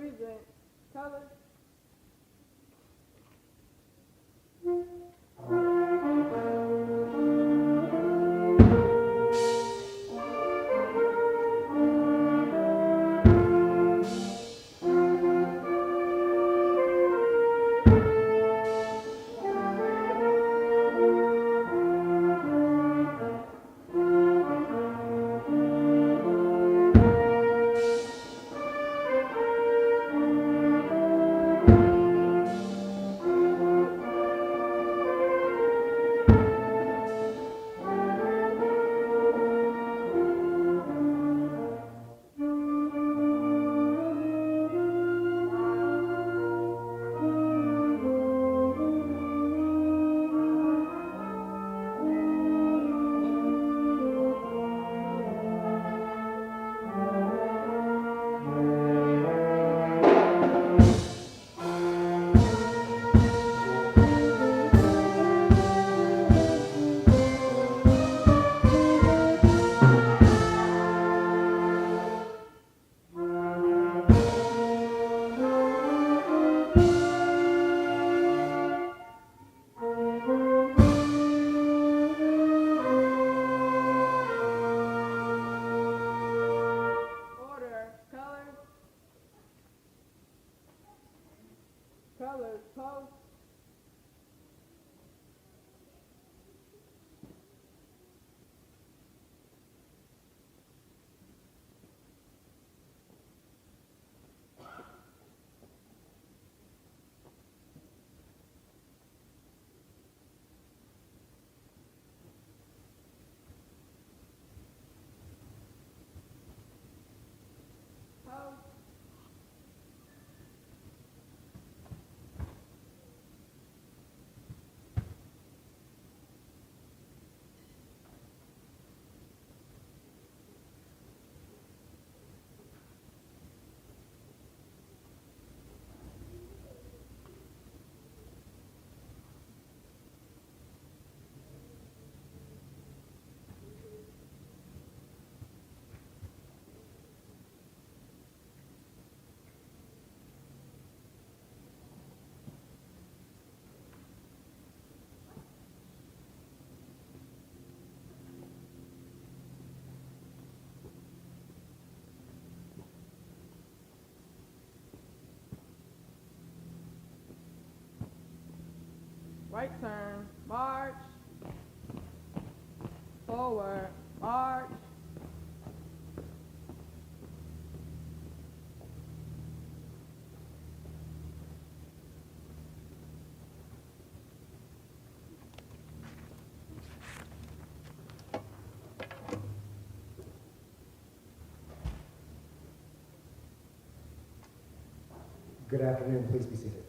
present colors. Colors, post. Right turn, march, forward, march. Good afternoon, please be seated.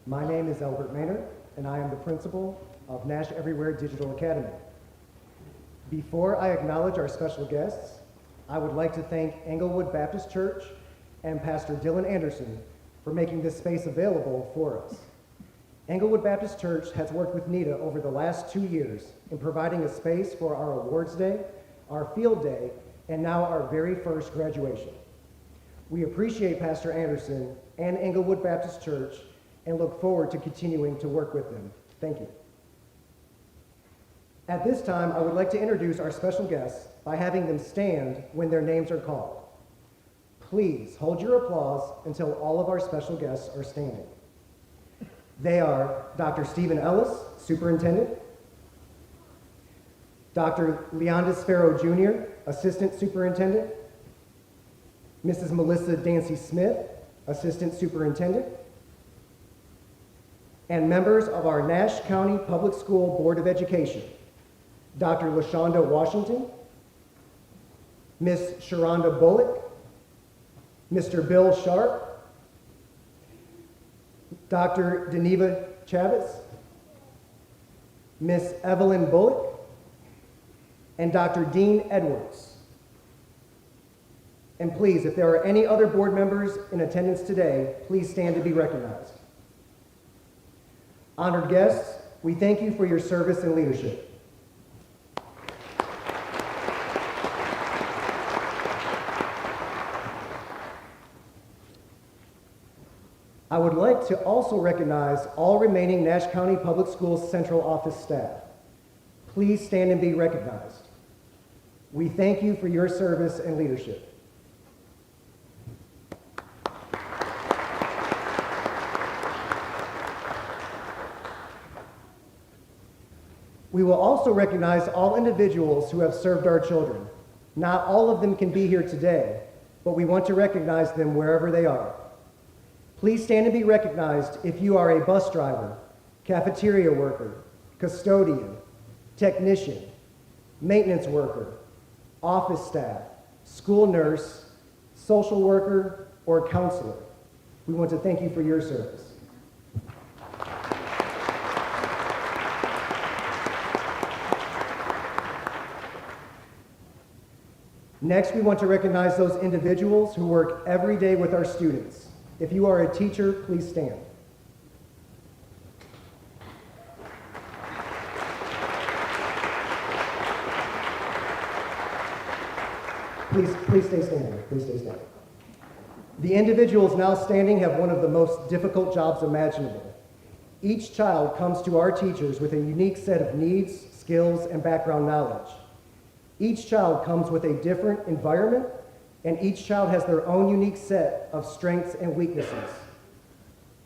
My name is Albert Maynard, and I am the principal of Nash Everywhere Digital Academy. Before I acknowledge our special guests, I would like to thank Englewood Baptist Church and Pastor Dylan Anderson for making this space available for us. Englewood Baptist Church has worked with NITA over the last 2 years in providing a space for our awards day, our field day, and now our very first graduation. We appreciate Pastor Anderson and Englewood Baptist Church and look forward to continuing to work with them. Thank you. At this time, I would like to introduce our special guests by having them stand when their names are called. Please hold your applause until all of our special guests are standing. They are Dr. Stephen Ellis, Superintendent, Dr. Leondis Farrow Jr., Assistant Superintendent, Mrs. Melissa Dancy Smith, Assistant Superintendent, and members of our Nash County Public School Board of Education, Dr. LaShonda Washington, Ms. Sharonda Bullock, Mr. Bill Sharp, Dr. Deneva Chavez, Ms. Evelyn Bullock, and Dr. Dean Edwards. And please, if there are any other board members in attendance today, please stand to be recognized. Honored guests, we thank you for your service and leadership. I would like to also recognize all remaining Nash County Public Schools Central Office staff. Please stand and be recognized. We thank you for your service and leadership. We will also recognize all individuals who have served our children. Not all of them can be here today, but we want to recognize them wherever they are. Please stand and be recognized if you are a bus driver, cafeteria worker, custodian, technician, maintenance worker, office staff, school nurse, social worker, or counselor. We want to thank you for your service. Next, we want to recognize those individuals who work every day with our students. If you are a teacher, please stand. Please stay standing. Please stay standing. The individuals now standing have one of the most difficult jobs imaginable. Each child comes to our teachers with a unique set of needs, skills, and background knowledge. Each child comes with a different environment, and each child has their own unique set of strengths and weaknesses.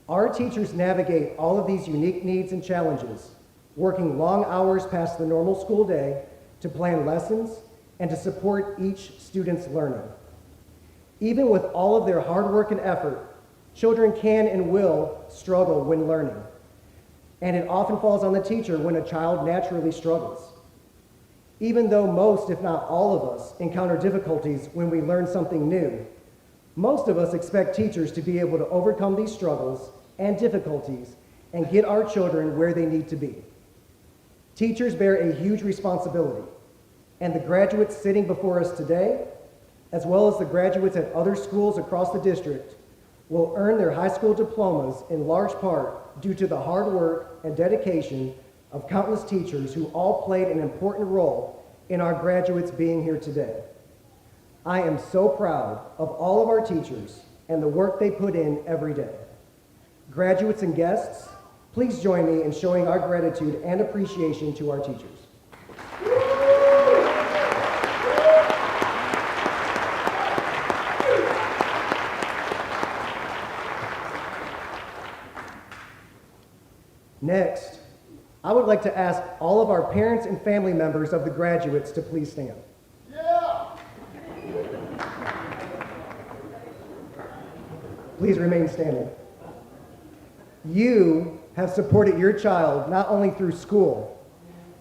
Our teachers navigate all of these unique needs and challenges, working long hours past the normal school day to plan lessons and to support each student's learning. Even with all of their hard work and effort, children can and will struggle when learning, and it often falls on the teacher when a child naturally struggles. Even though most, if not all of us, encounter difficulties when we learn something new, most of us expect teachers to be able to overcome these struggles and difficulties and get our children where they need to be. Teachers bear a huge responsibility, and the graduates sitting before us today, as well as the graduates at other schools across the district, will earn their high school diplomas in large part due to the hard work and dedication of countless teachers who all played an important role in our graduates being here today. I am so proud of all of our teachers and the work they put in every day. Graduates and guests, please join me in showing our gratitude and appreciation to our teachers. Next, I would like to ask all of our parents and family members of the graduates to please stand. Yeah. Please remain standing. You have supported your child not only through school,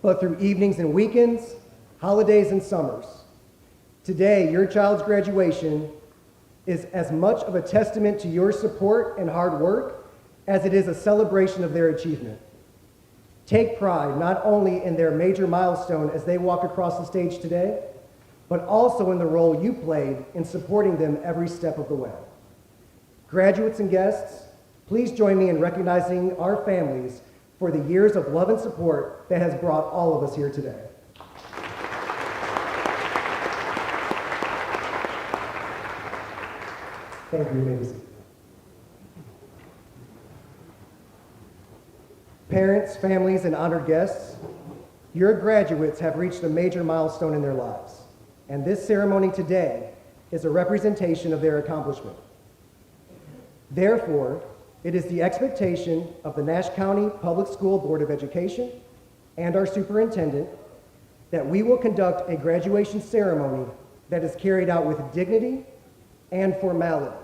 but through evenings and weekends, holidays and summers. Today, your child's graduation is as much of a testament to your support and hard work as it is a celebration of their achievement. Take pride not only in their major milestone as they walk across the stage today, but also in the role you played in supporting them every step of the way. Graduates and guests, please join me in recognizing our families for the years of love and support that has brought all of us here today. Thank you, ladies. Parents, families, and honored guests, your graduates have reached a major milestone in their lives, and this ceremony today is a representation of their accomplishment. Therefore, it is the expectation of the Nash County Public School Board of Education and our superintendent that we will conduct a graduation ceremony that is carried out with dignity and formality.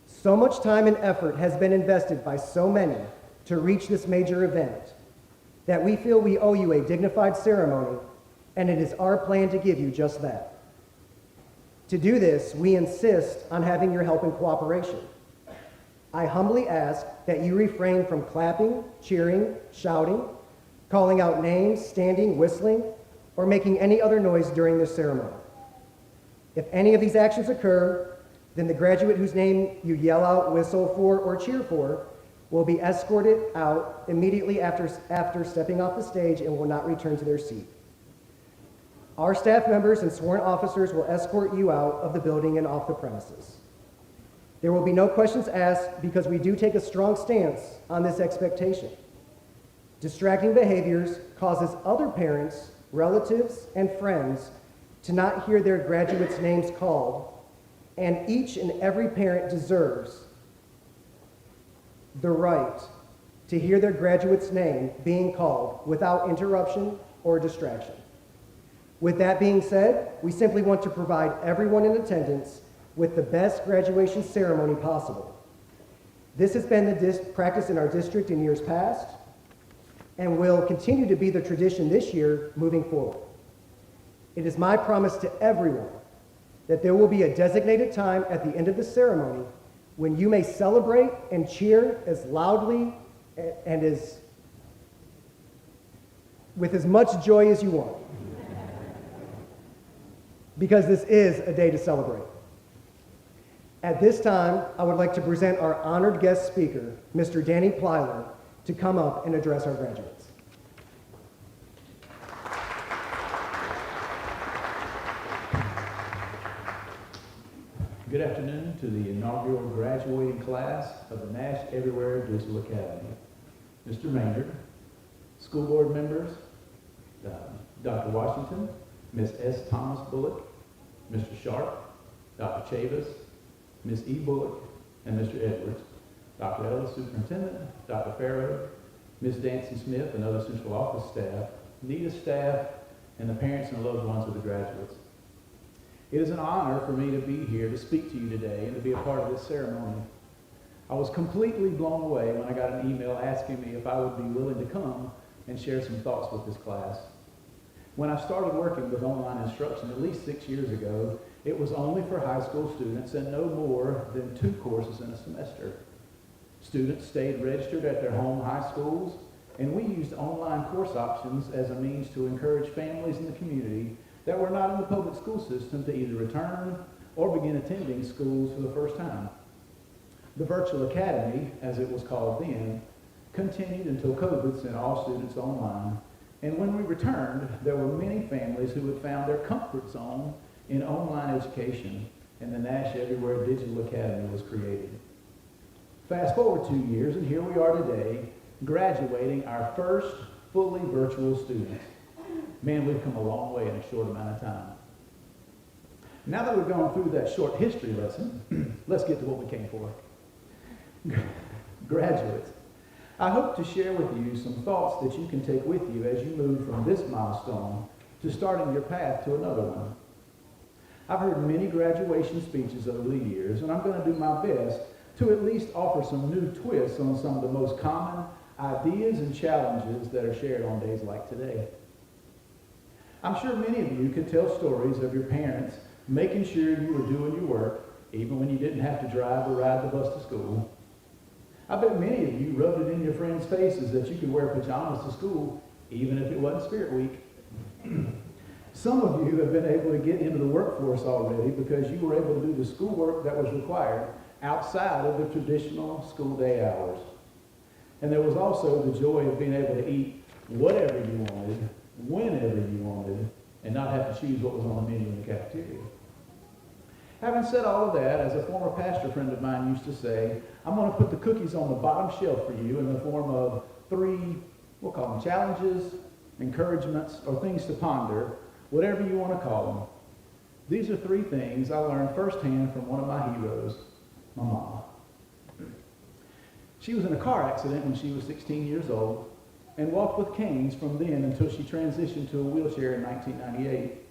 So much time and effort has been invested by so many to reach this major event that we feel we owe you a dignified ceremony, and it is our plan to give you just that. To do this, we insist on having your help and cooperation. I humbly ask that you refrain from clapping, cheering, shouting, calling out names, standing, whistling, or making any other noise during this ceremony. If any of these actions occur, then the graduate whose name you yell out, whistle for, or cheer for will be escorted out immediately after stepping off the stage and will not return to their seat. Our staff members and sworn officers will escort you out of the building and off the premises. There will be no questions asked because we do take a strong stance on this expectation. Distracting behaviors causes other parents, relatives, and friends to not hear their graduates' names called, and each and every parent deserves the right to hear their graduate's name being called without interruption or distraction. With that being said, we simply want to provide everyone in attendance with the best graduation ceremony possible. This has been the practice in our district in years past and will continue to be the tradition this year moving forward. It is my promise to everyone that there will be a designated time at the end of the ceremony when you may celebrate and cheer as loudly and with as much joy as you want. Because this is a day to celebrate. At this time, I would like to present our honored guest speaker, Mr. Danny Plyler, to come up and address our graduates. Good afternoon to the inaugural graduating class of the Nash Everywhere Digital Academy. Mr. Maynard, school board members, Dr. Washington, Ms. S. Thomas Bullock, Mr. Sharp, Dr. Chavis, Ms. E. Bullock, and Mr. Edwards, Dr. Ellis, Superintendent, Dr. Farrow, Ms. Dancy Smith, and other central office staff, NETA staff, and the parents and loved ones of the graduates. It is an honor for me to be here to speak to you today and to be a part of this ceremony. I was completely blown away when I got an email asking me if I would be willing to come and share some thoughts with this class. When I started working with online instruction at least 6 years ago, it was only for high school students and no more than 2 courses in a semester. Students stayed registered at their home high schools, and we used online course options as a means to encourage families in the community that were not in the public school system to either return or begin attending schools for the first time. The Virtual Academy, as it was called then, continued until COVID sent all students online. And when we returned, there were many families who had found their comfort zone in online education, and the Nash Everywhere Digital Academy was created. Fast forward 2 years, and here we are today, graduating our first fully virtual students. Man, we've come a long way in a short amount of time. Now that we've gone through that short history lesson, let's get to what we came for. Graduates, I hope to share with you some thoughts that you can take with you as you move from this milestone to starting your path to another one. I've heard many graduation speeches over the years, and I'm going to do my best to at least offer some new twists on some of the most common ideas and challenges that are shared on days like today. I'm sure many of you can tell stories of your parents making sure you were doing your work, even when you didn't have to drive or ride the bus to school. I bet many of you rubbed it in your friends' faces that you could wear pajamas to school, even if it wasn't Spirit Week. Some of you have been able to get into the workforce already because you were able to do the schoolwork that was required outside of the traditional school day hours. And there was also the joy of being able to eat whatever you wanted, whenever you wanted, and not have to choose what was on the menu in the cafeteria. Having said all of that, as a former pastor friend of mine used to say, I'm going to put the cookies on the bottom shelf for you in the form of 3, we'll call them challenges, encouragements, or things to ponder, whatever you want to call them. These are 3 things I learned firsthand from one of my heroes, my mama. She was in a car accident when she was 16 years old and walked with canes from then until she transitioned to a wheelchair in 1998.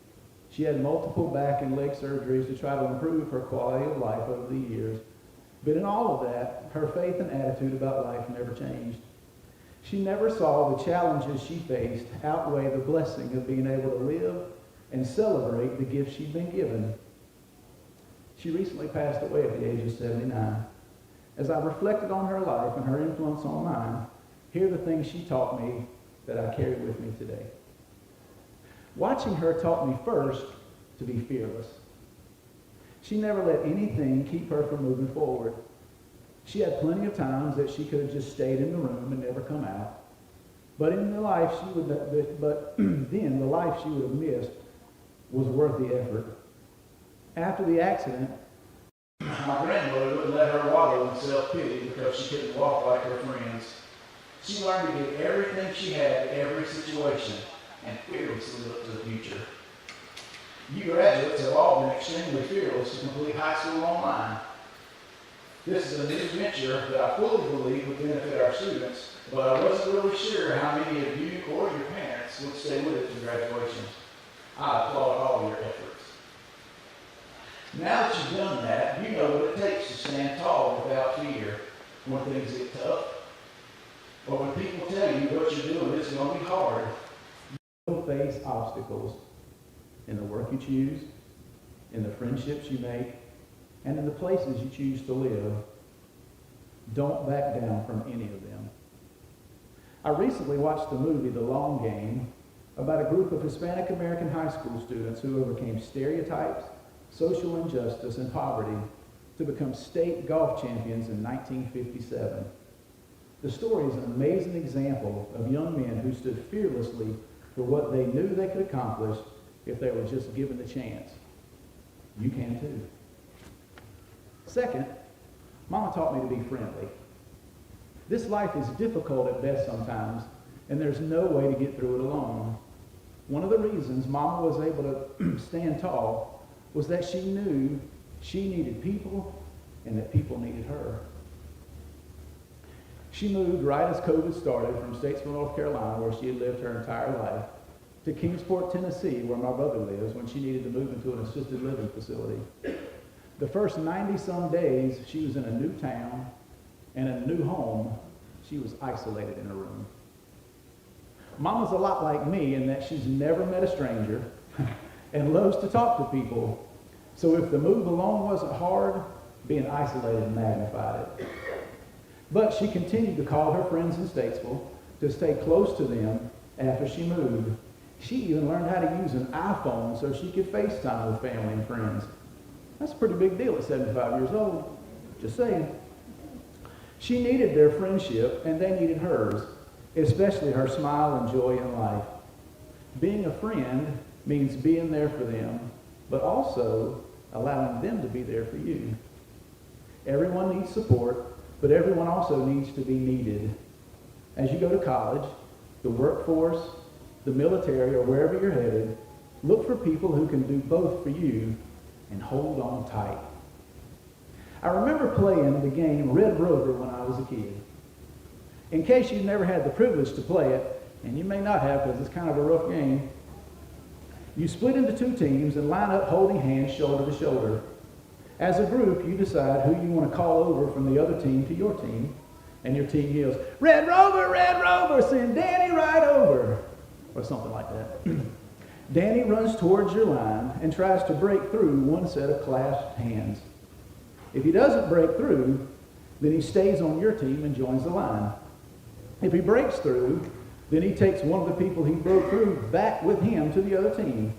She had multiple back and leg surgeries to try to improve her quality of life over the years. But in all of that, her faith and attitude about life never changed. She never saw the challenges she faced outweigh the blessing of being able to live and celebrate the gifts she'd been given. She recently passed away at the age of 79. As I reflected on her life and her influence on mine, here are the things she taught me that I carry with me today. Watching her taught me first to be fearless. She never let anything keep her from moving forward. She had plenty of times that she could have just stayed in the room and never come out. But then the life she would have missed was worth the effort. After the accident, My grandmother wouldn't let her wallow in self-pity because she couldn't walk like her friends. She learned to give everything she had to every situation and fearlessly look to the future. You graduates have all been extremely fearless to complete high school online. This is a new venture that I fully believe would benefit our students, but I wasn't really sure how many of you or your parents would stay with it to graduation. I applaud all your efforts. Now that you've done that, you know what it takes to stand tall without fear when things get tough. But when people tell you what you're doing is going to be hard, You'll face obstacles in the work you choose, in the friendships you make, and in the places you choose to live. Don't back down from any of them. I recently watched the movie The Long Game about a group of Hispanic American high school students who overcame stereotypes, social injustice, and poverty to become state golf champions in 1957. The story is an amazing example of young men who stood fearlessly for what they knew they could accomplish if they were just given the chance. You can too. Second, Mama taught me to be friendly. This life is difficult at best sometimes, and there's no way to get through it alone. One of the reasons Mama was able to stand tall was that she knew she needed people and that people needed her. She moved right as COVID started from Statesville, North Carolina, where she had lived her entire life, to Kingsport, Tennessee, where my brother lives, when she needed to move into an assisted living facility. The first 90-some days, she was in a new town and in a new home. She was isolated in her room. Mama's a lot like me in that she's never met a stranger and loves to talk to people. So if the move alone wasn't hard, being isolated magnified it. But she continued to call her friends in Statesville to stay close to them after she moved. She even learned how to use an iPhone so she could FaceTime with family and friends. That's a pretty big deal at 75 years old, just saying. She needed their friendship and they needed hers, especially her smile and joy in life. Being a friend means being there for them, but also allowing them to be there for you. Everyone needs support, but everyone also needs to be needed. As you go to college, the workforce, the military, or wherever you're headed, look for people who can do both for you and hold on tight. I remember playing the game Red Rover when I was a kid. In case you've never had the privilege to play it, and you may not have because it's kind of a rough game, you split into two teams and line up holding hands shoulder to shoulder. As a group, you decide who you want to call over from the other team to your team, and your team yells, Red Rover, send Danny right over, or something like that. Danny runs towards your line and tries to break through one set of clasped hands. If he doesn't break through, then he stays on your team and joins the line. If he breaks through, then he takes one of the people he broke through back with him to the other team.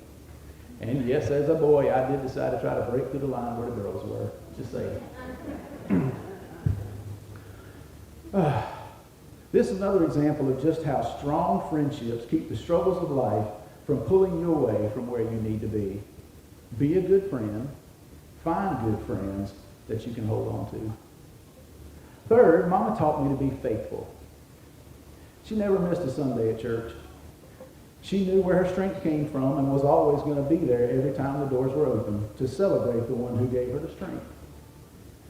And yes, as a boy, I did decide to try to break through the line where the girls were. Just saying. This is another example of just how strong friendships keep the struggles of life from pulling you away from where you need to be. Be a good friend. Find good friends that you can hold on to. Third, Mama taught me to be faithful. She never missed a Sunday at church. She knew where her strength came from and was always going to be there every time the doors were open to celebrate the one who gave her the strength.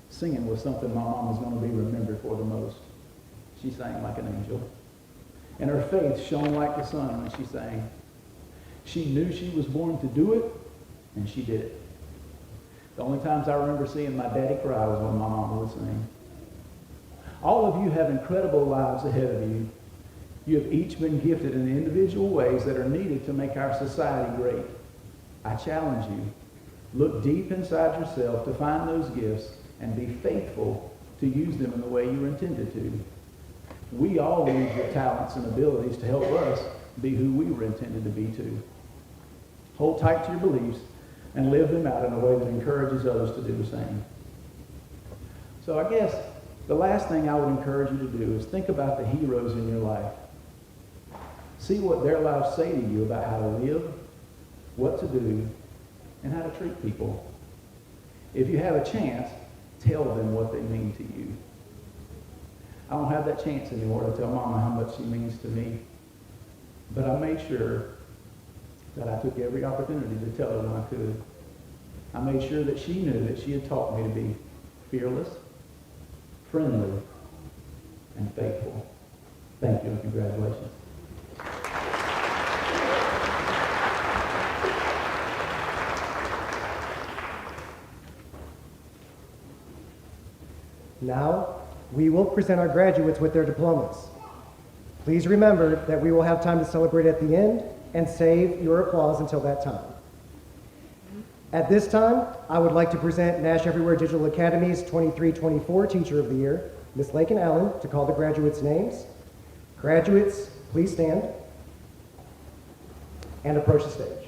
Singing was something my mom was going to be remembered for the most. She sang like an angel. And her faith shone like the sun when she sang. She knew she was born to do it, and she did it. The only times I remember seeing my daddy cry was when my mama would sing. All of you have incredible lives ahead of you. You have each been gifted in individual ways that are needed to make our society great. I challenge you, look deep inside yourself to find those gifts and be faithful to use them in the way you were intended to. We all need your talents and abilities to help us be who we were intended to be too. Hold tight to your beliefs and live them out in a way that encourages others to do the same. So I guess the last thing I would encourage you to do is think about the heroes in your life. See what their lives say to you about how to live, what to do, and how to treat people. If you have a chance, tell them what they mean to you. I don't have that chance anymore to tell Mama how much she means to me, but I made sure that I took every opportunity to tell her when I could. I made sure that she knew that she had taught me to be fearless, friendly, and faithful. Thank you and congratulations. Now, we will present our graduates with their diplomas. Please remember that we will have time to celebrate at the end and save your applause until that time. At this time, I would like to present Nash Everywhere Digital Academy's 23-24 Teacher of the Year, Ms. Lakin Allen, to call the graduates' names. Graduates, please stand and approach the stage.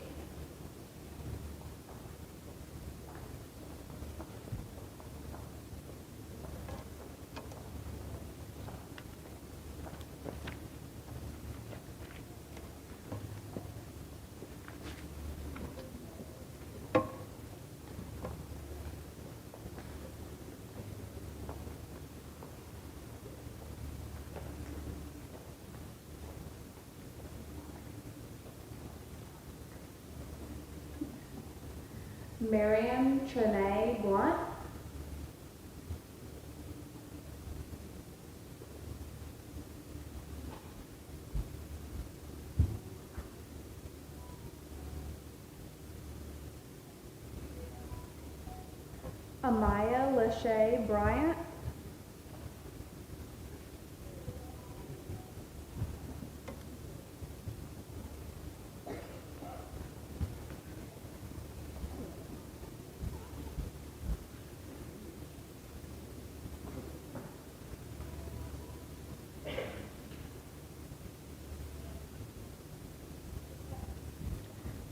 Miriam Trinae Blunt. Amaya Lachey Bryant.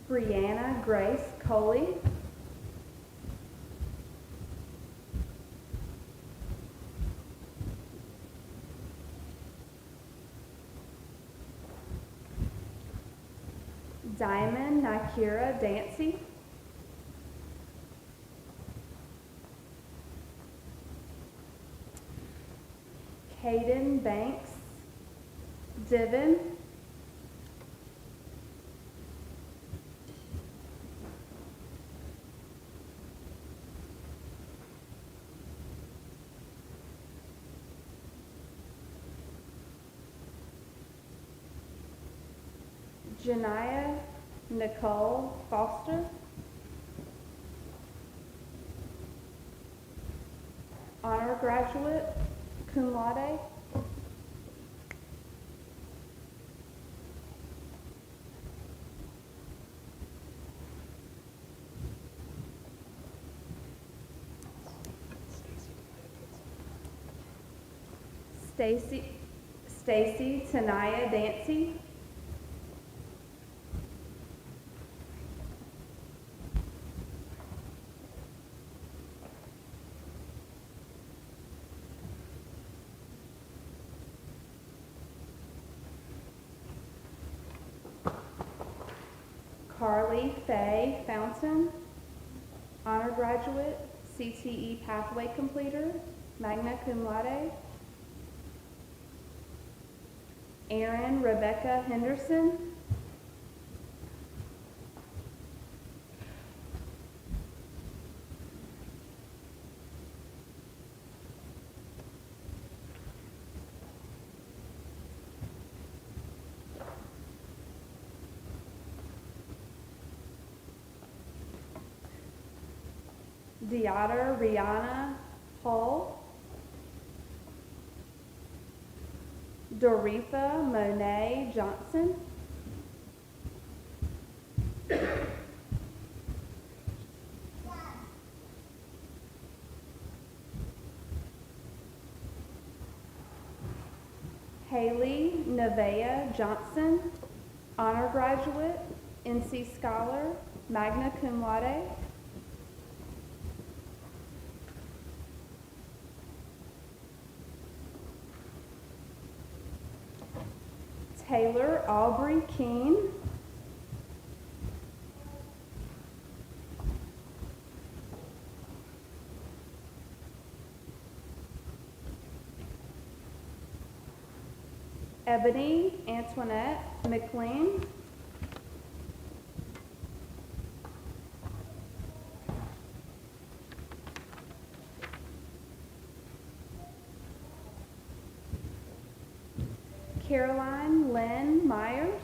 Brianna Grace Coley. Diamond Nakira Dancy. Caden Banks Divin. Janiyah Nicole Foster. Honor graduate, cum laude. Stacy Tanaya Dancy. Carly Faye Fountain, honor graduate, CTE pathway completer, magna cum laude. Erin Rebecca Henderson. Deotter Rihanna Hall. Doretha Monet Johnson. Haley Nevaeh Johnson, honor graduate, NC Scholar, magna cum laude. Taylor Aubrey Keene. Ebony Antoinette McLean. Caroline Lynn Myers.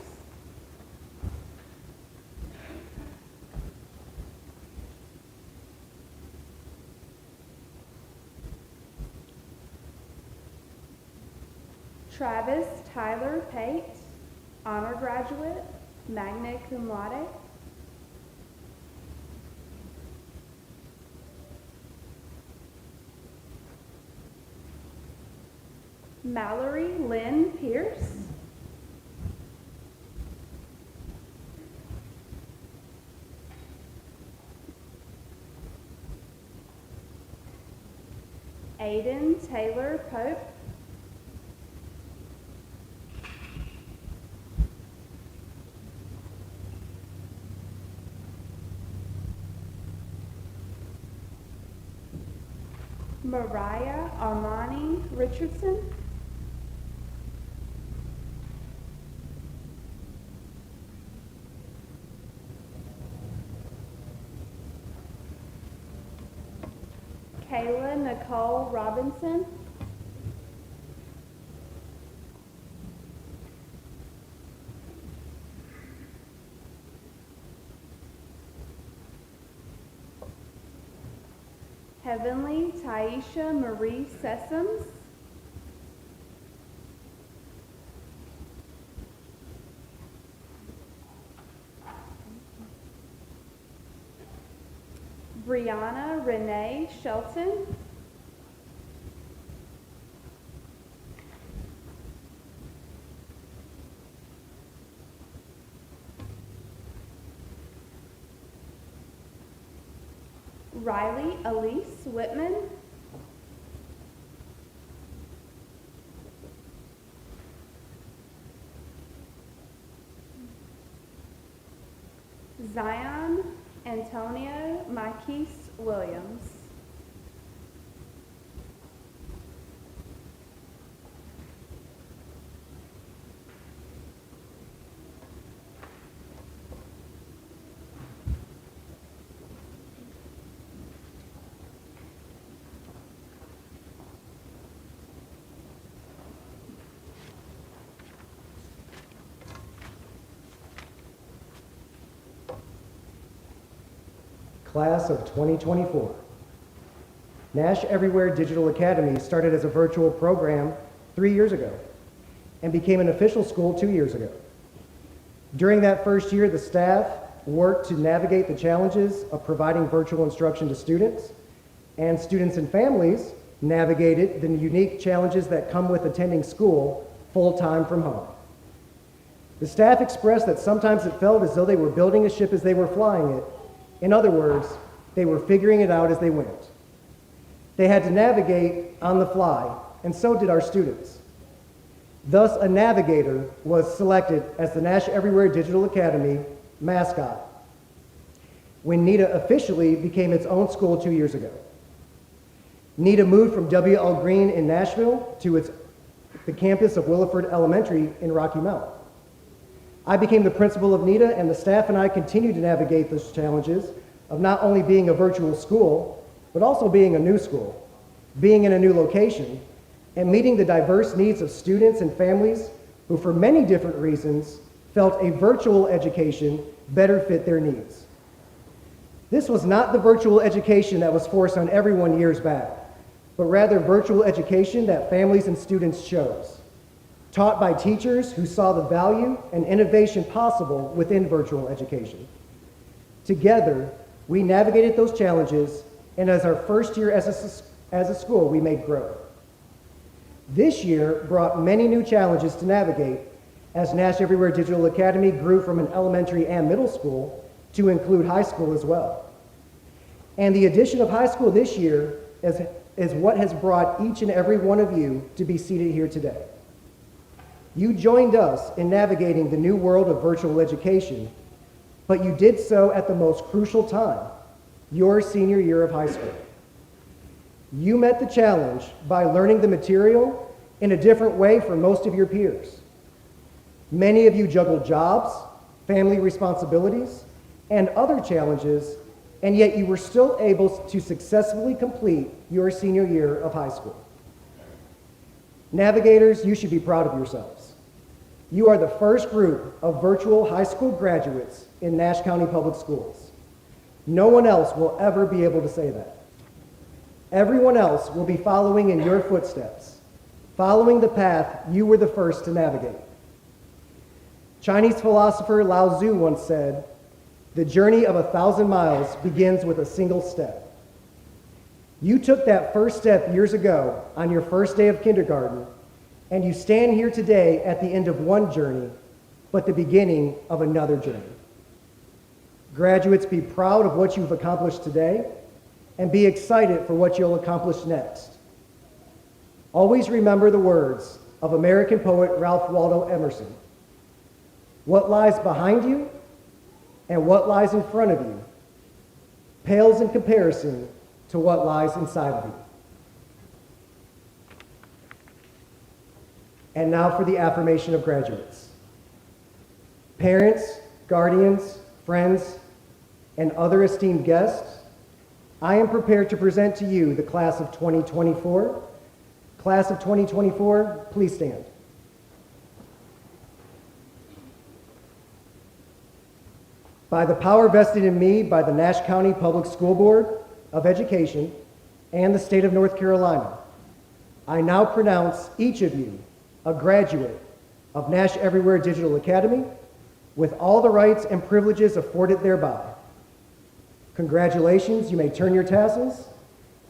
Travis Tyler Pate, honor graduate, magna cum laude. Mallory Lynn Pierce. Aiden Taylor Pope. Mariah Armani Richardson. Kayla Nicole Robinson. Heavenly Taisha Marie Sessoms. Brianna Renee Shelton. Riley Elise Whitman. Zion Antonio Mikes Williams. Class of 2024. Nash Everywhere Digital Academy started as a virtual program 3 years ago and became an official school 2 years ago. During that first year, the staff worked to navigate the challenges of providing virtual instruction to students, and students and families navigated the unique challenges that come with attending school full-time from home. The staff expressed that sometimes it felt as though they were building a ship as they were flying it. In other words, they were figuring it out as they went. They had to navigate on the fly, and so did our students. Thus, a navigator was selected as the Nash Everywhere Digital Academy mascot when NITA officially became its own school 2 years ago. NITA moved from W.L. Green in Nashville to the campus of Williford Elementary in Rocky Mount. I became the principal of NITA, and the staff and I continued to navigate those challenges of not only being a virtual school, but also being a new school, being in a new location, and meeting the diverse needs of students and families who, for many different reasons, felt a virtual education better fit their needs. This was not the virtual education that was forced on everyone years back, but rather virtual education that families and students chose, taught by teachers who saw the value and innovation possible within virtual education. Together, we navigated those challenges, and as our first year as a school, we made growth. This year brought many new challenges to navigate as Nash Everywhere Digital Academy grew from an elementary and middle school to include high school as well. And the addition of high school this year is what has brought each and every one of you to be seated here today. You joined us in navigating the new world of virtual education, but you did so at the most crucial time, your senior year of high school. You met the challenge by learning the material in a different way from most of your peers, Many of you juggled jobs, family responsibilities, and other challenges, and yet you were still able to successfully complete your senior year of high school. Navigators, you should be proud of yourselves. You are the first group of virtual high school graduates in Nash County Public Schools. No one else will ever be able to say that. Everyone else will be following in your footsteps, following the path you were the first to navigate. Chinese philosopher Lao Tzu once said, "The journey of 1,000 miles begins with a single step." You took that first step years ago on your first day of kindergarten, and you stand here today at the end of one journey, but the beginning of another journey. Graduates, be proud of what you've accomplished today, and be excited for what you'll accomplish next. Always remember the words of American poet Ralph Waldo Emerson. What lies behind you and what lies in front of you pales in comparison to what lies inside of you. And now for the affirmation of graduates. Parents, guardians, friends, and other esteemed guests, I am prepared to present to you the class of 2024. Class of 2024, please stand. By the power vested in me by the Nash County Public School Board of Education and the state of North Carolina, I now pronounce each of you a graduate of Nash Everywhere Digital Academy with all the rights and privileges afforded thereby. Congratulations, you may turn your tassels,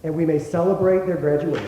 and we may celebrate their graduation.